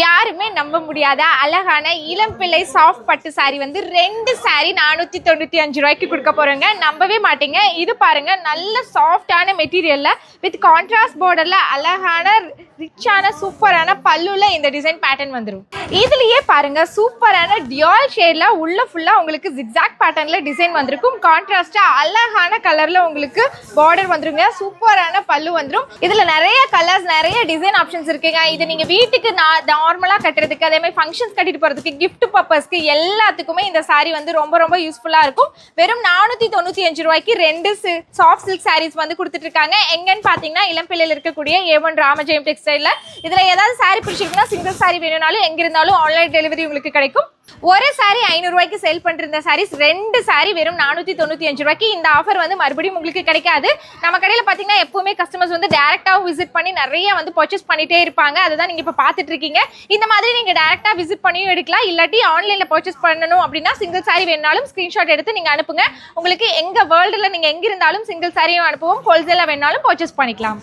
யாருமே நம்ப முடியாத அழகான இளம் பிள்ளை சாஃப்ட் பட்டு சாரி வந்து 2 சாரி 495 ரூபாய்க்கு கொடுக்க போறேங்க. நம்பவே மாட்டீங்க. இது பாருங்க, நல்ல சாஃப்டான மெட்டீரியல்ல வித் கான்ட்ராஸ்ட் பார்டர்ல அழகான ரிச்சான சூப்பரான பல்லுல இந்த டிசைன் பேட்டர்ன் வந்துடும். இதுலயே பாருங்க, சூப்பரான டியால் ஷேட்ல உள்ள ஃபுல்லா உங்களுக்கு ஜிக்ஸாக் பேட்டர்ன்ல டிசைன் வந்திருக்கும். கான்ட்ராஸ்டா அழகான கலர்ல உங்களுக்கு பார்டர் வந்துருங்க. சூப்பரான பல்லு வந்துடும். இதுல நிறைய கலர்ஸ், நிறைய டிசைன் ஆப்ஷன்ஸ் இருக்குங்க. இது நீங்க வீட்டுக்கு நார்மலா கட்டுறதுக்கு, அதே மாதிரி ஃபங்க்ஷன்ஸ் கட்டிட்டு போறதுக்கு, கிஃப்ட் பர்பஸ்க்கு எல்லாத்துக்குமே இந்த சாரி வந்து ரொம்ப ரொம்ப யூஸ்ஃபுல்லா இருக்கும். வெறும் 495 ரூபாய்க்கு 2 சாஃப்ட் சில்க் சாரீஸ் வந்து கொடுத்துட்டு இருக்காங்க. எங்கன்னு பாத்தீங்கன்னா இளம்பிள்ளையில் இருக்கக்கூடிய A1 ராமஜெயம் டெக்ஸ்டைல்ல. இதுல ஏதாவது சாரி பிடிச்சிருக்குன்னா சிங்கிள் சாரி வேணும்னாலும் எங்க இருந்தாலும் ஆன்லைன் டெலிவரி உங்களுக்கு கிடைக்கும். ஒரு சாரி 500 ரூபாய்க்கு சேல் பண்ற சாரீஸ் 2 சாரி வெறும் 495 ரூபாய்க்கு. இந்த ஆஃபர் வந்து மறுபடியும் உங்களுக்கு கிடைக்காது. நம்ம கடையில பாத்தீங்கன்னா எப்பவுமே கஸ்டமர்ஸ் வந்து டைரக்டா விசிட் பண்ணி நிறைய வந்து பர்ச்சேஸ் பண்ணிட்டே இருப்பாங்க. அதுதான் நீங்க இப்ப பாத்துட்டு இருக்கீங்க. இந்த மாதிரி நீங்க டைரக்டா விசிட் பண்ணியும் எடுக்கலாம். இல்லாட்டி ஆன்லைன்ல பர்ச்சேஸ் பண்ணணும் அப்படின்னா சிங்கிள் சாரி வேணாலும் ஸ்கிரீன்ஷாட் எடுத்து நீங்க அனுப்புங்க. உங்களுக்கு எங்க வேர்ல்டுல நீங்க எங்க இருந்தாலும் சிங்கிள் சாரியும் அனுப்புவோம். ஹோல்சேலா வேணாலும் பர்ச்சேஸ் பண்ணிக்கலாம்.